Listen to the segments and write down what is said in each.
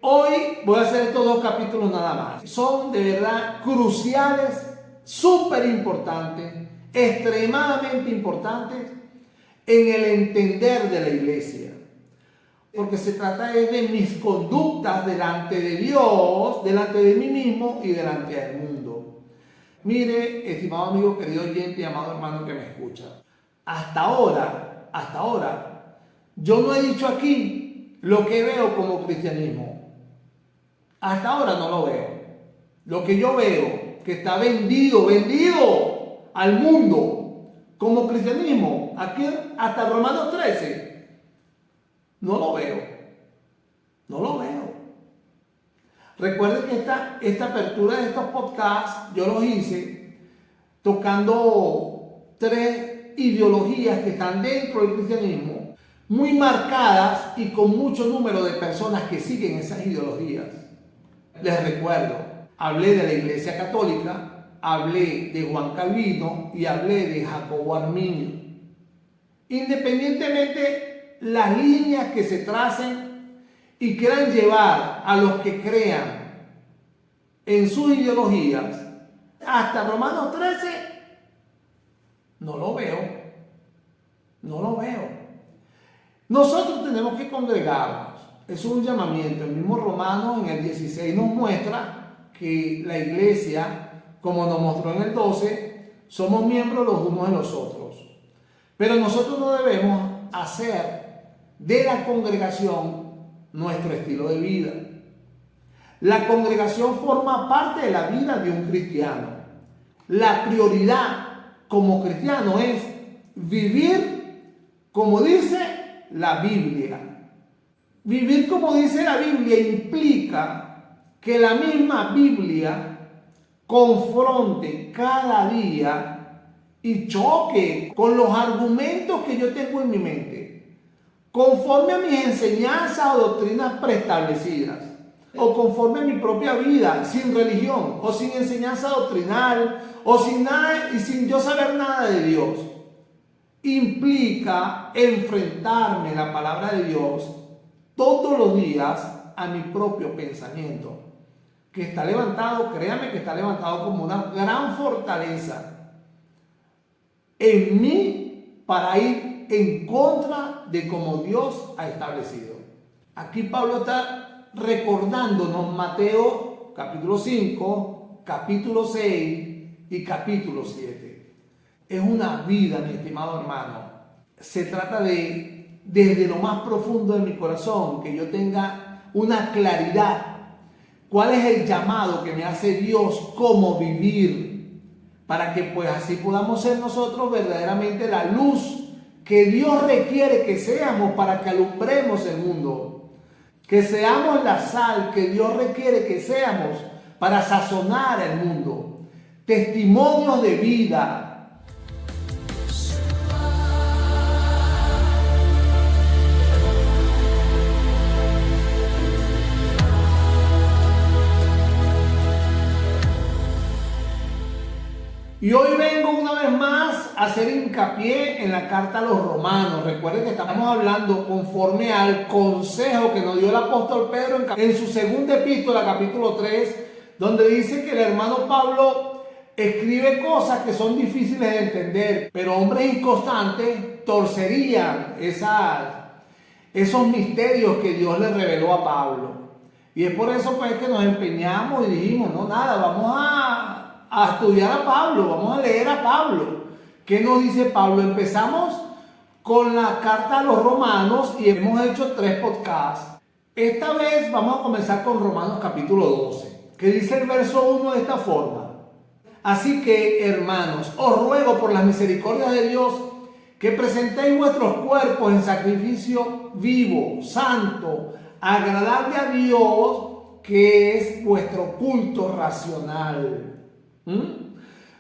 Hoy voy a hacer estos 2 capítulos nada más. Son de verdad cruciales, súper importantes, extremadamente importantes en el entender de la iglesia. Porque se trata de mis conductas delante de Dios, delante de mí mismo y delante del mundo. Mire, estimado amigo, querido oyente y amado hermano que me escucha. Hasta ahora, yo no he dicho aquí lo que veo como cristianismo. Hasta ahora no lo veo. Lo que yo veo que está vendido al mundo como cristianismo, aquí hasta Romanos 13, no lo veo. Recuerden que esta apertura de estos podcasts yo los hice tocando 3 ideologías que están dentro del cristianismo, muy marcadas y con mucho número de personas que siguen esas ideologías. Les recuerdo, hablé de la Iglesia Católica, hablé de Juan Calvino y hablé de Jacobo Arminio. Independientemente las líneas que se tracen y quieran llevar a los que crean en sus ideologías, hasta Romanos 13, no lo veo. Nosotros tenemos que congregarnos. Eso es un llamamiento. El mismo Romanos en el 16 nos muestra que la iglesia, como nos mostró en el 12, somos miembros los unos de los otros. Pero nosotros no debemos hacer de la congregación nuestro estilo de vida. La congregación forma parte de la vida de un cristiano. La prioridad como cristiano es vivir como dice la Biblia. Vivir como dice la Biblia implica que la misma Biblia confronte cada día y choque con los argumentos que yo tengo en mi mente, conforme a mis enseñanzas o doctrinas preestablecidas, o conforme a mi propia vida, sin religión, o sin enseñanza doctrinal, o sin nada y sin yo saber nada de Dios. Implica enfrentarme la palabra de Dios todos los días a mi propio pensamiento, que está levantado, créame que está levantado como una gran fortaleza en mí para ir en contra de como Dios ha establecido. Aquí Pablo está recordándonos Mateo capítulo 5, capítulo 6 y capítulo 7. Es una vida, mi estimado hermano. Se trata de, desde lo más profundo de mi corazón, que yo tenga una claridad. ¿Cuál es el llamado que me hace Dios? ¿Cómo vivir? Para que pues así podamos ser nosotros verdaderamente la luz que Dios requiere que seamos para que alumbremos el mundo. Que seamos la sal que Dios requiere que seamos para sazonar el mundo. Testimonios de vida. Y hoy vengo una vez más a hacer hincapié en la carta a los romanos. Recuerden que estamos hablando conforme al consejo que nos dio el apóstol Pedro en su segunda epístola, capítulo 3, donde dice que el hermano Pablo escribe cosas que son difíciles de entender, pero hombres inconstantes torcerían esos misterios que Dios le reveló a Pablo. Y es por eso pues que nos empeñamos y dijimos, no, nada, vamos a estudiar a Pablo, vamos a leer a Pablo. ¿Qué nos dice Pablo? Empezamos con la carta a los romanos y hemos hecho 3 podcasts. Esta vez vamos a comenzar con Romanos capítulo 12, que dice el verso 1 de esta forma. Así que, hermanos, os ruego por las misericordias de Dios que presentéis vuestros cuerpos en sacrificio vivo, santo, agradable a Dios, que es vuestro culto racional.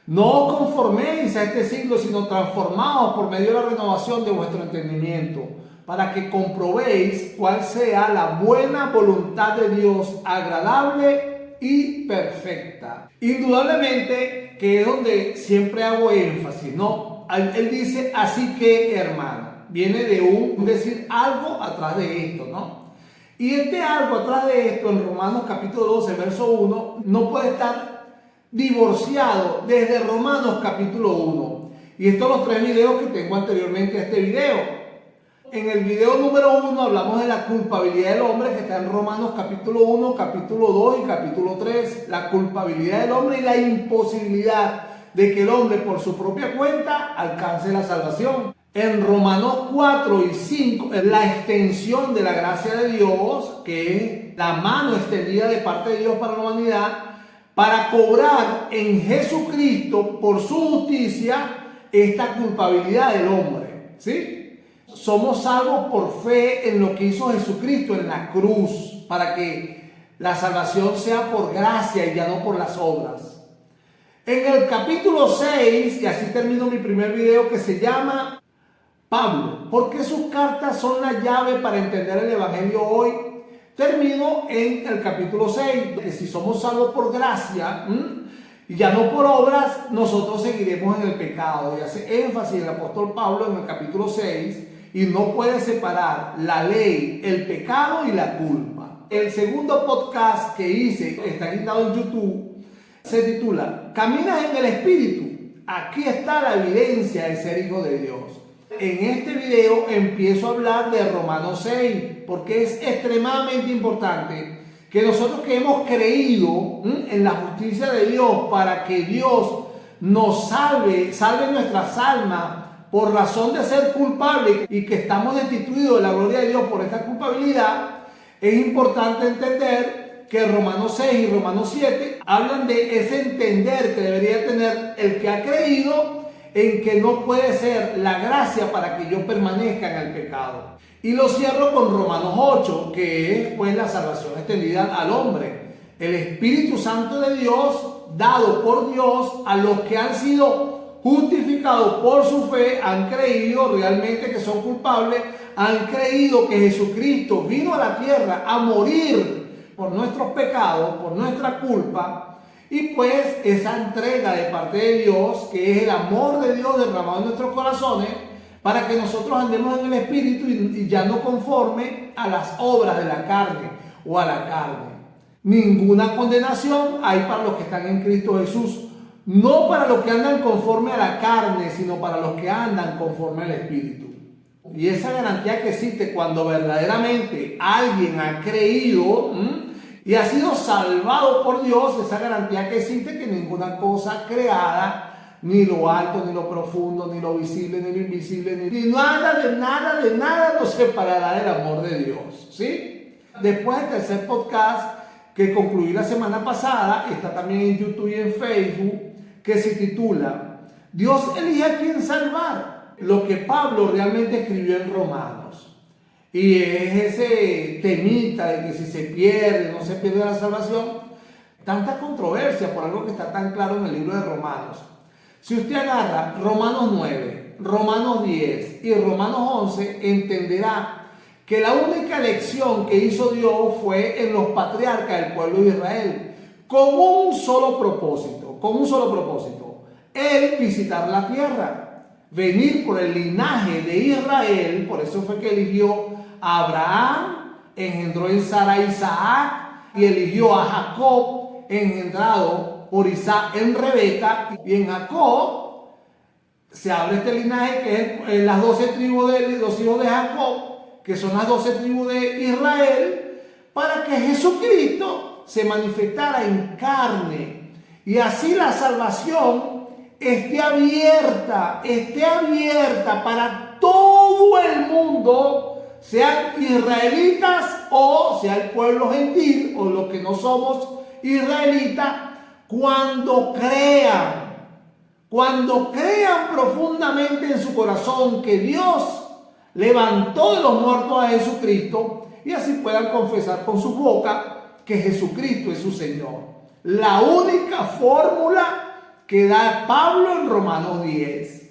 No os conforméis a este siglo, sino transformaos por medio de la renovación de vuestro entendimiento, para que comprobéis cuál sea la buena voluntad de Dios, agradable y perfecta. Indudablemente que es donde siempre hago énfasis, ¿no? Él dice, así que hermano, viene de decir algo atrás de esto, ¿no? Y algo atrás de esto, en Romanos capítulo 12, verso 1, no puede estar divorciado desde Romanos capítulo 1. Y estos son los 3 videos que tengo anteriormente a este video. En el video número 1 hablamos de la culpabilidad del hombre, que está en Romanos capítulo 1, capítulo 2 y capítulo 3. La culpabilidad del hombre y la imposibilidad de que el hombre por su propia cuenta alcance la salvación. En Romanos 4 y 5 es la extensión de la gracia de Dios, que es la mano extendida de parte de Dios para la humanidad, para cobrar en Jesucristo por su justicia esta culpabilidad del hombre, ¿sí? Somos salvos por fe en lo que hizo Jesucristo en la cruz, para que la salvación sea por gracia y ya no por las obras. En el capítulo 6, y así termino mi primer video, que se llama Pablo, ¿por qué sus cartas son la llave para entender el evangelio hoy? Termino en el capítulo 6, que si somos salvos por gracia y ya no por obras, nosotros seguiremos en el pecado. Y hace énfasis el apóstol Pablo en el capítulo 6, y no puede separar la ley, el pecado y la culpa. El segundo podcast que hice, está editado en YouTube, se titula ¿Caminas en el Espíritu? Aquí está la evidencia de ser hijo de Dios. En este video empiezo a hablar de Romanos 6, porque es extremadamente importante que nosotros que hemos creído en la justicia de Dios para que Dios nos salve nuestras almas por razón de ser culpables y que estamos destituidos de la gloria de Dios por esta culpabilidad, es importante entender que Romanos 6 y Romanos 7 hablan de ese entender que debería tener el que ha creído en que no puede ser la gracia para que yo permanezca en el pecado. Y lo cierro con Romanos 8, que es pues la salvación extendida al hombre. El Espíritu Santo de Dios, dado por Dios a los que han sido justificados por su fe, han creído realmente que son culpables, han creído que Jesucristo vino a la tierra a morir por nuestros pecados, por nuestra culpa, y pues esa entrega de parte de Dios, que es el amor de Dios derramado en nuestros corazones, para que nosotros andemos en el Espíritu y ya no conforme a las obras de la carne o a la carne. Ninguna condenación hay para los que están en Cristo Jesús. No para los que andan conforme a la carne, sino para los que andan conforme al Espíritu. Y esa garantía que existe cuando verdaderamente alguien ha creído y ha sido salvado por Dios, esa garantía que existe que ninguna cosa creada, ni lo alto, ni lo profundo, ni lo visible, ni lo invisible, ni nada de nada nos separará del amor de Dios, ¿sí? Después del tercer podcast que concluí la semana pasada, está también en YouTube y en Facebook, que se titula Dios elige a quién salvar, lo que Pablo realmente escribió en Romanos. Y es ese temita de que si se pierde, no se pierde la salvación, tanta controversia por algo que está tan claro en el libro de Romanos. Si usted agarra Romanos 9, Romanos 10 y Romanos 11, entenderá que la única elección que hizo Dios fue en los patriarcas del pueblo de Israel, con un solo propósito, el visitar la tierra, venir por el linaje de Israel. Por eso fue que eligió a Abraham, engendró en Sara a Isaac, y eligió a Jacob, engendrado por Isaac en Rebeca, y en Jacob se abre este linaje que es las 12 tribus de los hijos de Jacob, que son las 12 tribus de Israel, para que Jesucristo se manifestara en carne y así la salvación esté abierta para todo el mundo, sean israelitas o sea el pueblo gentil o los que no somos israelitas, cuando crean profundamente en su corazón que Dios levantó de los muertos a Jesucristo y así puedan confesar con su boca que Jesucristo es su Señor. La única fórmula que da Pablo en Romanos 10.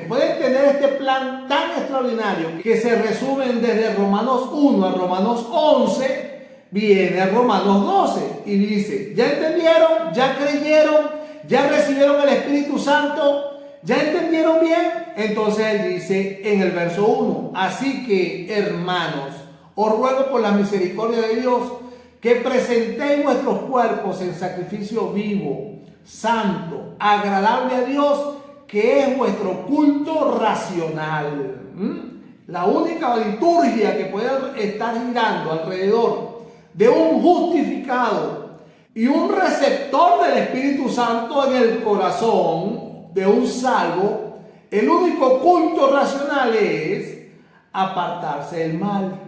Pueden tener este plan tan extraordinario que se resumen desde Romanos 1 a Romanos 11, viene Romanos 12 y dice, ¿ya entendieron? ¿Ya creyeron? ¿Ya recibieron el Espíritu Santo? ¿Ya entendieron bien? Entonces él dice en el verso 1, así que hermanos, os ruego por la misericordia de Dios que presentéis vuestros cuerpos en sacrificio vivo, santo, agradable a Dios, que es vuestro culto racional. La única liturgia que puede estar girando alrededor de un justificado y un receptor del Espíritu Santo en el corazón de un salvo, el único culto racional es apartarse del mal,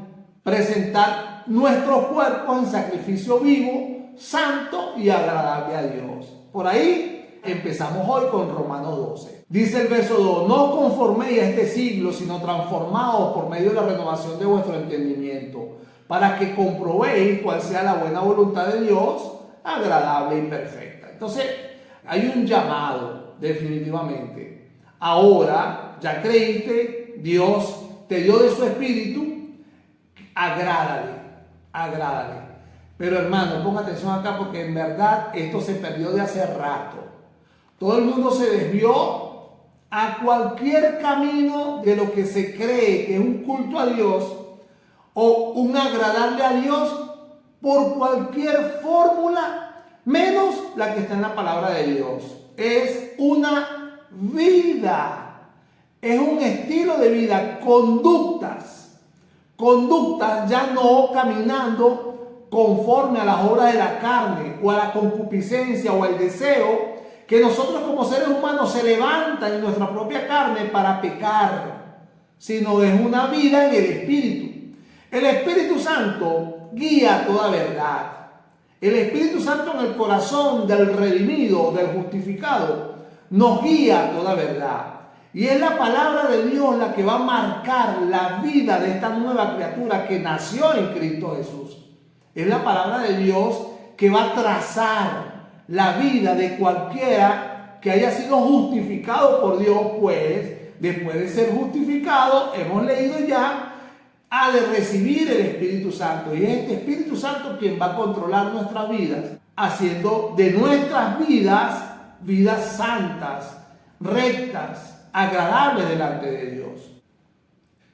presentar nuestros cuerpos en sacrificio vivo, santo y agradable a Dios. Por ahí empezamos hoy con Romanos 12. Dice el verso 2, no conforméis a este siglo, sino transformaos por medio de la renovación de vuestro entendimiento, para que comprobéis cuál sea la buena voluntad de Dios, agradable y perfecta. Entonces, hay un llamado, definitivamente. Ahora, ya creíste, Dios te dio de su espíritu, agrádale. Pero hermano, ponga atención acá porque en verdad esto se perdió de hace rato. Todo el mundo se desvió a cualquier camino de lo que se cree que es un culto a Dios o un agradarle a Dios por cualquier fórmula, menos la que está en la palabra de Dios. Es una vida, es un estilo de vida, conductas ya no caminando conforme a las obras de la carne o a la concupiscencia o al deseo que nosotros como seres humanos se levantan en nuestra propia carne para pecar, sino es una vida en el Espíritu. El Espíritu Santo guía toda verdad. El Espíritu Santo en el corazón del redimido, del justificado, nos guía toda verdad. Y es la palabra de Dios la que va a marcar la vida de esta nueva criatura que nació en Cristo Jesús. Es la palabra de Dios que va a trazar la vida de cualquiera que haya sido justificado por Dios, pues después de ser justificado, hemos leído ya, ha de recibir el Espíritu Santo. Y es este Espíritu Santo quien va a controlar nuestras vidas, haciendo de nuestras vidas, vidas santas, rectas, agradables delante de Dios.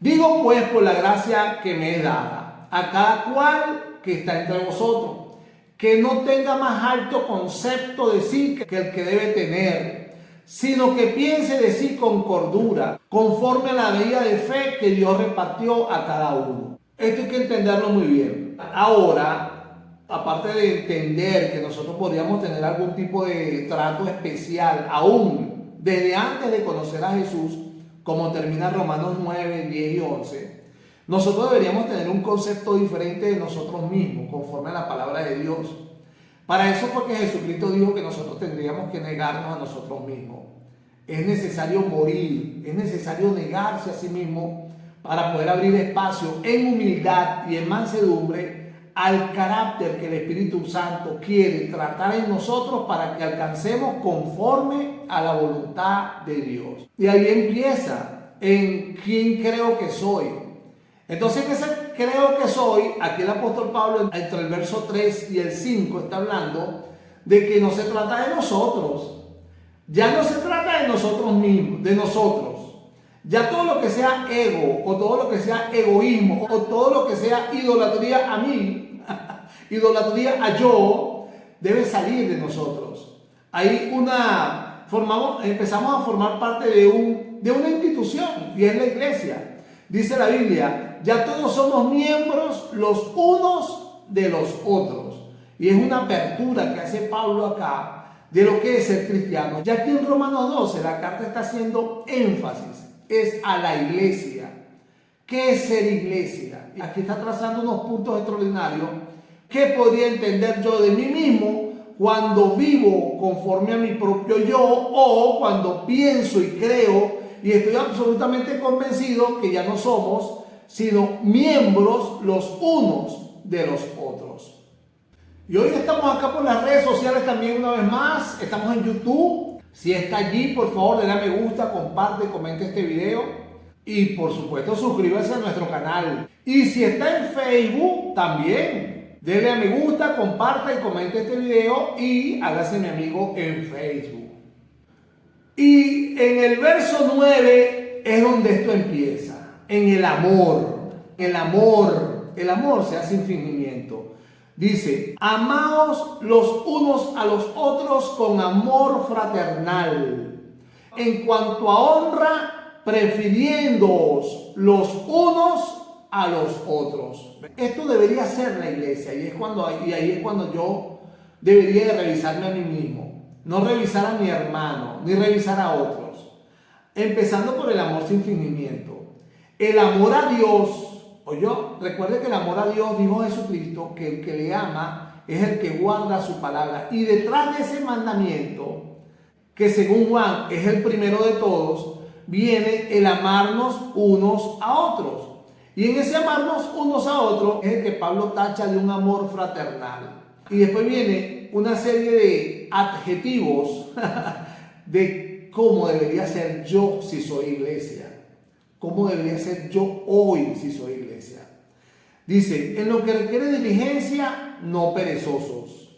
Digo pues por la gracia que me es dada a cada cual que está entre vosotros, que no tenga más alto concepto de sí que el que debe tener, sino que piense de sí con cordura, conforme a la medida de fe que Dios repartió a cada uno. Esto hay que entenderlo muy bien. Ahora, aparte de entender que nosotros podríamos tener algún tipo de trato especial, aún desde antes de conocer a Jesús, como termina Romanos 9, 10 y 11, nosotros deberíamos tener un concepto diferente de nosotros mismos, conforme a la palabra de Dios. Para eso fue que Jesucristo dijo que nosotros tendríamos que negarnos a nosotros mismos. Es necesario morir, es necesario negarse a sí mismo para poder abrir espacio en humildad y en mansedumbre al carácter que el Espíritu Santo quiere tratar en nosotros para que alcancemos conforme a la voluntad de Dios. Y ahí empieza en quién creo que soy. Entonces, ese creo que soy, aquí el apóstol Pablo entre el verso 3 y el 5 está hablando de que no se trata de nosotros. Ya no se trata de nosotros mismos, de nosotros. Ya todo lo que sea ego, o todo lo que sea egoísmo, o todo lo que sea idolatría a mí, idolatría a yo, debe salir de nosotros. Ahí empezamos a formar parte de una institución, y es la iglesia. Dice la Biblia, ya todos somos miembros los unos de los otros. Y es una apertura que hace Pablo acá de lo que es ser cristiano. Ya aquí en Romanos 12 la carta está haciendo énfasis, es a la iglesia. ¿Qué es ser iglesia? Aquí está trazando unos puntos extraordinarios. ¿Qué podría entender yo de mí mismo cuando vivo conforme a mi propio yo o cuando pienso y creo y estoy absolutamente convencido que ya no somos sino miembros los unos de los otros? Y hoy estamos acá por las redes sociales también una vez más. Estamos en YouTube. Si está allí, por favor, denle a me gusta, comparte, comente este video. Y por supuesto, suscríbase a nuestro canal. Y si está en Facebook, también denle a me gusta, comparta y comente este video. Y hágase mi amigo en Facebook. Y en el verso 9 es donde esto empieza. En el amor. El amor. El amor se hace sin fingimiento. Dice, amaos los unos a los otros con amor fraternal. En cuanto a honra, prefiriéndoos los unos a los otros. Esto debería ser la iglesia, y ahí es cuando yo debería de revisarme a mí mismo. No revisar a mi hermano, ni revisar a otros. Empezando por el amor sin fingimiento. El amor a Dios. Recuerde que el amor a Dios, dijo Jesucristo, que el que le ama es el que guarda su palabra. Y detrás de ese mandamiento, que según Juan es el primero de todos, viene el amarnos unos a otros. Y en ese amarnos unos a otros es el que Pablo tacha de un amor fraternal. Y después viene una serie de adjetivos de cómo debería ser yo si soy iglesia. ¿Cómo debería ser yo hoy si soy iglesia? Dice, en lo que requiere diligencia, no perezosos,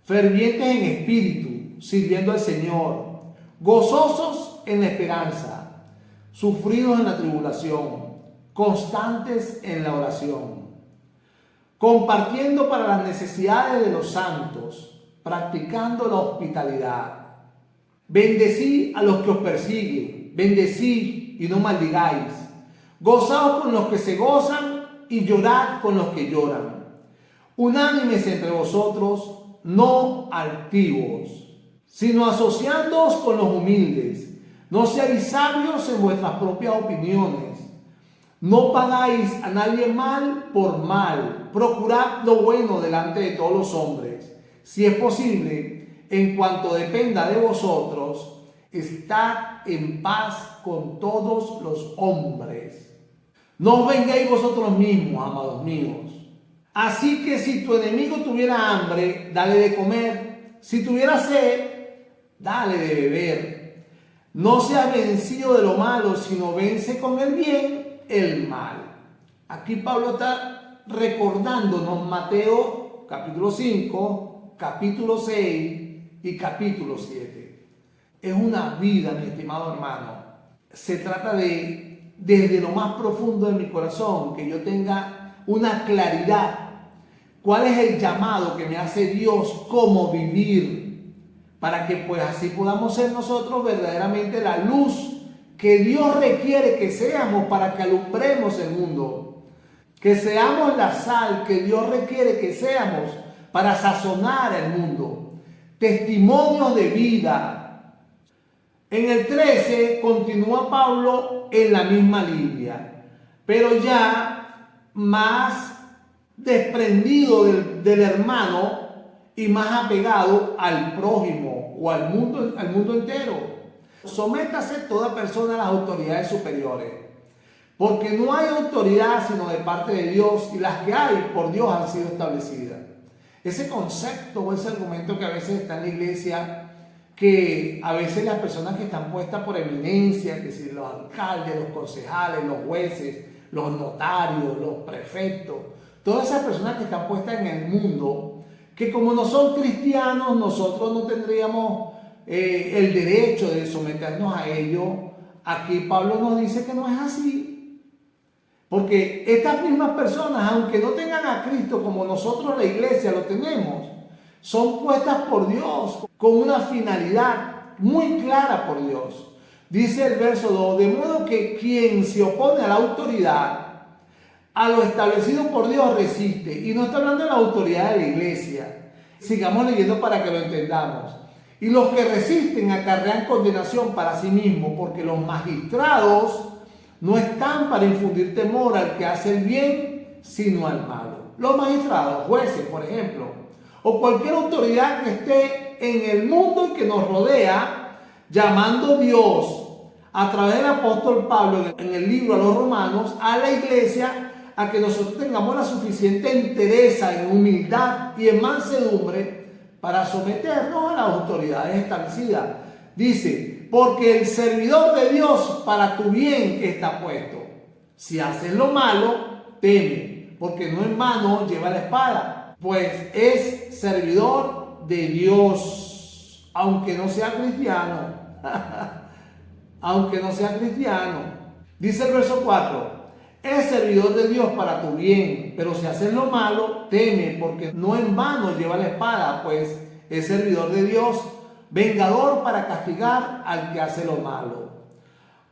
fervientes en espíritu, sirviendo al Señor, gozosos en la esperanza, sufridos en la tribulación, constantes en la oración, compartiendo para las necesidades de los santos, practicando la hospitalidad. Bendecid a los que os persiguen, bendecid y no maldigáis. Gozaos con los que se gozan y llorad con los que lloran. Unánimes entre vosotros, no altivos, sino asociándoos con los humildes. No seáis sabios en vuestras propias opiniones. No pagáis a nadie mal por mal. Procurad lo bueno delante de todos los hombres. Si es posible, en cuanto dependa de vosotros, estad en paz con todos los hombres. No os vengáis vosotros mismos, amados míos. Así que si tu enemigo tuviera hambre, dale de comer. Si tuviera sed, dale de beber. No seas vencido de lo malo, sino vence con el bien el mal. Aquí Pablo está recordándonos Mateo capítulo 5, capítulo 6 y capítulo 7. Es una vida, mi estimado hermano. Se trata de, desde lo más profundo de mi corazón, que yo tenga una claridad. ¿Cuál es el llamado que me hace Dios? ¿Cómo vivir? Para que pues así podamos ser nosotros verdaderamente la luz que Dios requiere que seamos para que alumbremos el mundo. Que seamos la sal que Dios requiere que seamos para sazonar el mundo. Testimonios de vida. En el 13 continúa Pablo en la misma línea, pero ya más desprendido del hermano y más apegado al prójimo o al mundo entero. Sométase toda persona a las autoridades superiores, porque no hay autoridad sino de parte de Dios, y las que hay por Dios han sido establecidas. Ese concepto o ese argumento que a veces está en la iglesia, que a veces las personas que están puestas por eminencia, que si los alcaldes, los concejales, los jueces, los notarios, los prefectos, todas esas personas que están puestas en el mundo, que como no son cristianos, nosotros no tendríamos el derecho de someternos a ellos. Aquí Pablo nos dice que no es así. Porque estas mismas personas, aunque no tengan a Cristo como nosotros la iglesia lo tenemos, son puestas por Dios con una finalidad muy clara por Dios. Dice el verso 2, de modo que quien se opone a la autoridad, a lo establecido por Dios resiste. Y no está hablando de la autoridad de la iglesia. Sigamos leyendo para que lo entendamos. Y los que resisten acarrean condenación para sí mismos, porque los magistrados no están para infundir temor al que hace el bien, sino al malo. Los magistrados, jueces, por ejemplo, o cualquier autoridad que esté en el mundo y que nos rodea, llamando Dios a través del apóstol Pablo en el libro a los Romanos, a la iglesia, a que nosotros tengamos la suficiente entereza en humildad y en mansedumbre para someternos a las autoridades establecidas. Dice, porque el servidor de Dios para tu bien está puesto. Si haces lo malo, teme, porque no en vano lleva la espada, pues es servidor de Dios, aunque no sea cristiano. Aunque no sea cristiano. Dice el verso 4, Es servidor de Dios para tu bien, pero si haces lo malo, teme, porque no en vano lleva la espada, pues es servidor de Dios, vengador para castigar al que hace lo malo.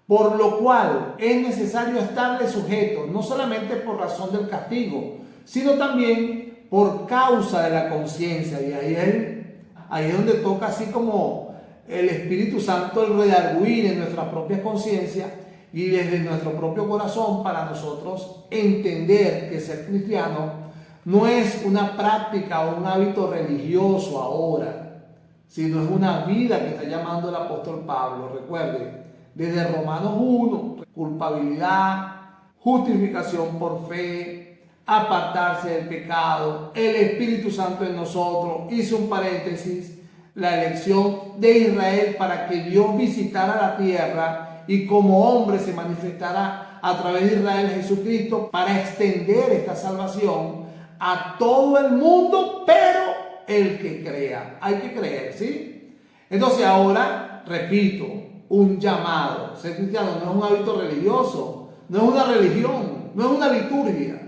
Por lo cual es necesario estarle sujeto, no solamente por razón del castigo, sino también por causa de la conciencia. Y ahí es donde toca así como el Espíritu Santo el redarguir en nuestra propia conciencia y desde nuestro propio corazón para nosotros entender que ser cristiano no es una práctica o un hábito religioso ahora, sino es una vida que está llamando el apóstol Pablo. Recuerde, desde Romanos 1, culpabilidad, justificación por fe, apartarse del pecado, el Espíritu Santo en nosotros, hizo un paréntesis, la elección de Israel para que Dios visitara la tierra y como hombre se manifestara a través de Israel Jesucristo para extender esta salvación a todo el mundo, pero el que crea, hay que creer, ¿sí? Entonces ahora, repito, un llamado. Ser cristiano no es un hábito religioso, no es una religión, no es una liturgia,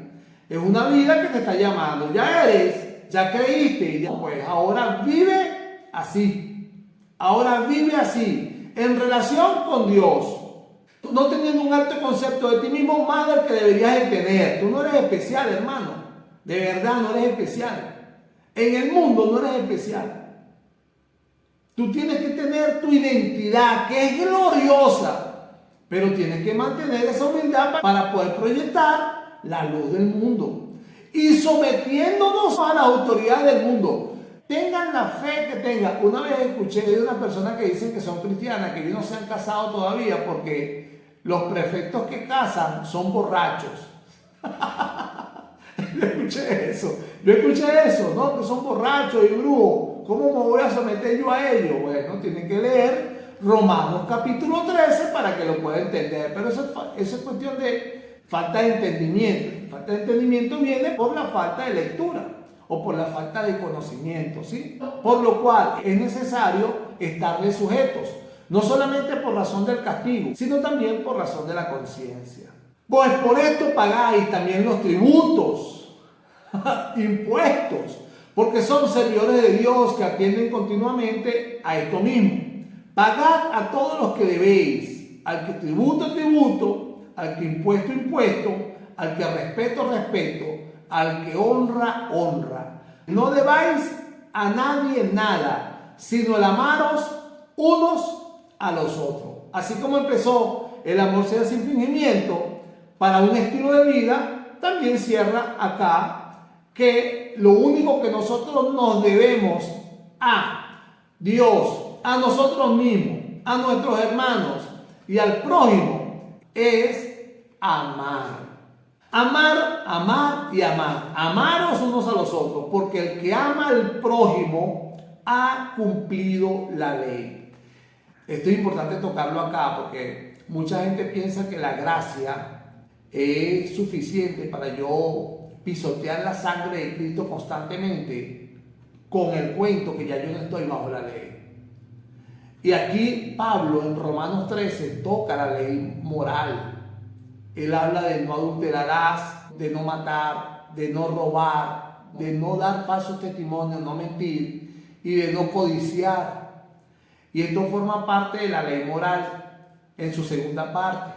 es una vida que te está llamando. Ya creíste, pues ahora vive así, ahora vive así, en relación con Dios, no teniendo un alto concepto de ti mismo más del que deberías de tener. Tú no eres especial, hermano, de verdad no eres especial, en el mundo no eres especial. Tú tienes que tener tu identidad, que es gloriosa, pero tienes que mantener esa humildad para poder proyectar la luz del mundo y sometiéndonos a la autoridad del mundo. Tengan la fe que tengan. Una vez escuché de una persona que dicen que son cristianas, que ellos no se han casado todavía porque los prefectos que casan son borrachos. Yo escuché eso, ¿no? Que son borrachos y brujos. ¿Cómo me voy a someter yo a ellos? Bueno, tienen que leer Romanos capítulo 13 para que lo pueda entender. Pero eso es cuestión de falta de entendimiento. Falta de entendimiento viene por la falta de lectura o por la falta de conocimiento, ¿sí? Por lo cual es necesario estarle sujetos, no solamente por razón del castigo, sino también por razón de la conciencia. Pues por esto pagáis también los tributos, impuestos, porque son servidores de Dios que atienden continuamente a esto mismo. Pagad a todos los que debéis, al que tributo, tributo, al que impuesto, impuesto, al que respeto, respeto, al que honra, honra. No debáis a nadie nada, sino el amaros unos a los otros. Así como empezó el amor sea sin fingimiento para un estilo de vida, también cierra acá que lo único que nosotros nos debemos a Dios, a nosotros mismos, a nuestros hermanos y al prójimo es amar. Amar, amar y amar. Amaros unos a los otros, porque el que ama al prójimo ha cumplido la ley. Esto es importante tocarlo acá porque mucha gente piensa que la gracia es suficiente para yo pisotear la sangre de Cristo constantemente con el cuento que ya yo no estoy bajo la ley. Y aquí Pablo en Romanos 13 toca la ley moral. Él habla de no adulterarás, de no matar, de no robar, de no dar falsos testimonios, no mentir y de no codiciar. Y esto forma parte de la ley moral en su segunda parte.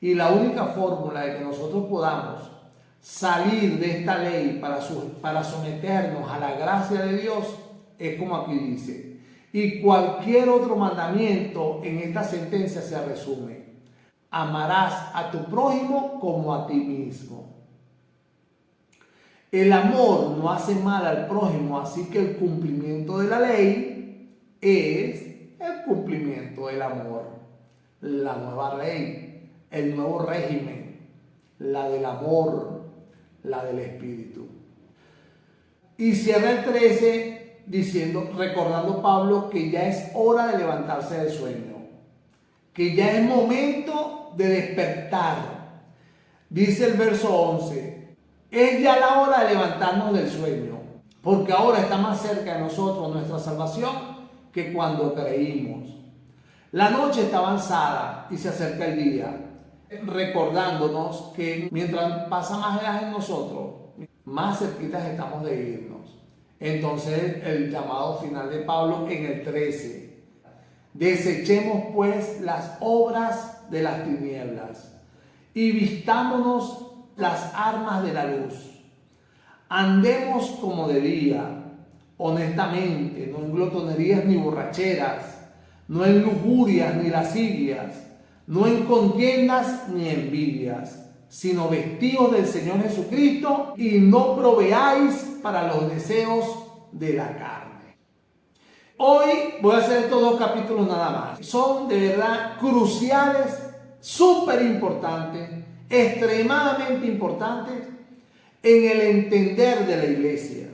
Y la única fórmula de que nosotros podamos salir de esta ley para someternos a la gracia de Dios es como aquí dice. Y cualquier otro mandamiento en esta sentencia se resume: amarás a tu prójimo como a ti mismo. El amor no hace mal al prójimo, así que el cumplimiento de la ley es el cumplimiento del amor. La nueva ley, el nuevo régimen, la del amor, la del Espíritu. Y cierra el 13 diciendo, recordando Pablo que ya es hora de levantarse del sueño, que ya es momento de despertar. Dice el verso 11, es ya la hora de levantarnos del sueño, porque ahora está más cerca de nosotros nuestra salvación que cuando creímos. La noche está avanzada y se acerca el día. recordándonos que mientras pasa más edad en nosotros, más cerquitas estamos de irnos. Entonces el llamado final de Pablo en el 13: desechemos pues las obras de las tinieblas y vistámonos las armas de la luz. Andemos como de día, honestamente, no en glotonerías ni borracheras, no en lujurias ni lascivias, no en contiendas ni envidias, sino vestidos del Señor Jesucristo y no proveáis para los deseos de la carne. Hoy voy a hacer estos 2 capítulos nada más. Son de verdad cruciales, súper importantes, extremadamente importantes en el entender de la iglesia.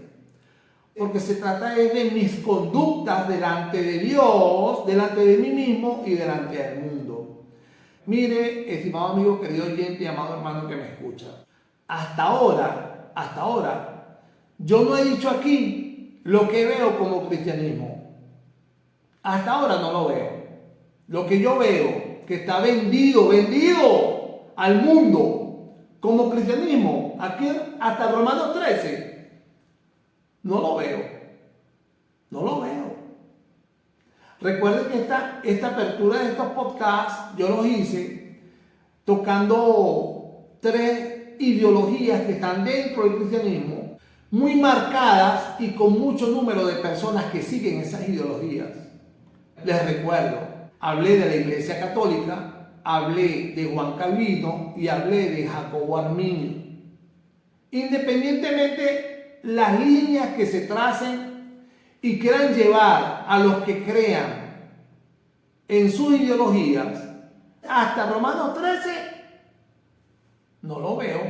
Porque se trata de mis conductas delante de Dios, delante de mí mismo y delante del mundo. Mire, estimado amigo, querido oyente y amado hermano que me escucha, hasta ahora, yo no he dicho aquí lo que veo como cristianismo. Hasta ahora no lo veo. Lo que yo veo que está vendido al mundo como cristianismo, aquí hasta Romanos 13, no lo veo. Recuerden que esta apertura de estos podcasts yo los hice tocando 3 ideologías que están dentro del cristianismo, muy marcadas y con mucho número de personas que siguen esas ideologías. Les recuerdo, hablé de la Iglesia Católica, hablé de Juan Calvino y hablé de Jacobo Arminio. Independientemente las líneas que se tracen y quieran llevar a los que crean en sus ideologías, hasta Romanos 13, no lo veo.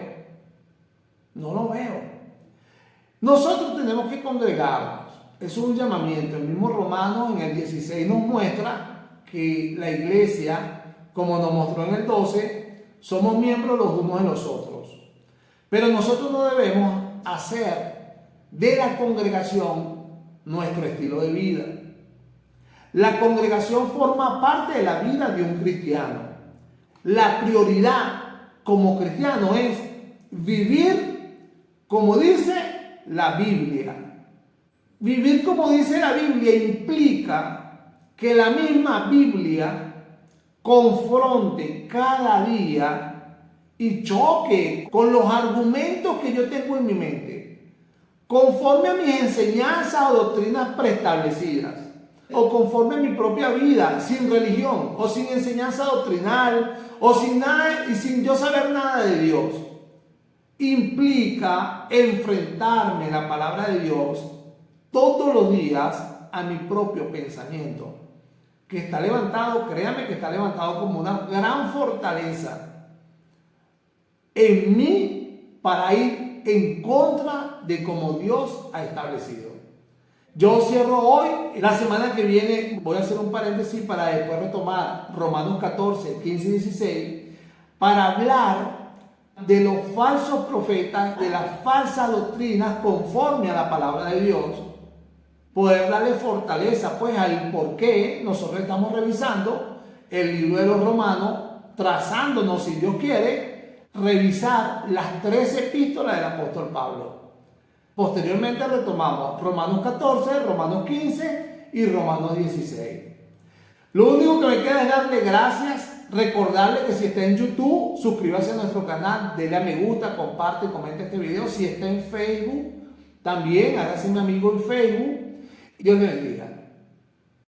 Nosotros tenemos que congregarnos. Es un llamamiento. El mismo Romanos en el 16 nos muestra que la iglesia, como nos mostró en el 12, somos miembros los unos de los otros. Pero nosotros no debemos hacer de la congregación nuestro estilo de vida. La congregación forma parte de la vida de un cristiano. La prioridad como cristiano es vivir como dice la Biblia. Vivir como dice la Biblia implica que la misma Biblia confronte cada día y choque con los argumentos que yo tengo en mi mente, conforme a mis enseñanzas o doctrinas preestablecidas, o conforme a mi propia vida, sin religión, o sin enseñanza doctrinal, o sin nada, y sin yo saber nada de Dios. Implica enfrentarme a la palabra de Dios todos los días a mi propio pensamiento, que está levantado, créame que está levantado como una gran fortaleza en mí para ir en contra de como Dios ha establecido. Yo cierro hoy, la semana que viene voy a hacer un paréntesis para después retomar Romanos 14, 15 y 16, para hablar de los falsos profetas, de las falsas doctrinas conforme a la palabra de Dios, poder darle fortaleza pues al por qué nosotros estamos revisando el libro de los Romanos, trazándonos, si Dios quiere, revisar las 13 epístolas del apóstol Pablo. Posteriormente retomamos Romanos 14, Romanos 15 y Romanos 16. Lo único que me queda es darle gracias, recordarle que si está en YouTube, suscríbase a nuestro canal, denle a me gusta, comparte y comenta este video. Si está en Facebook, también hágase mi amigo en Facebook. Dios le bendiga.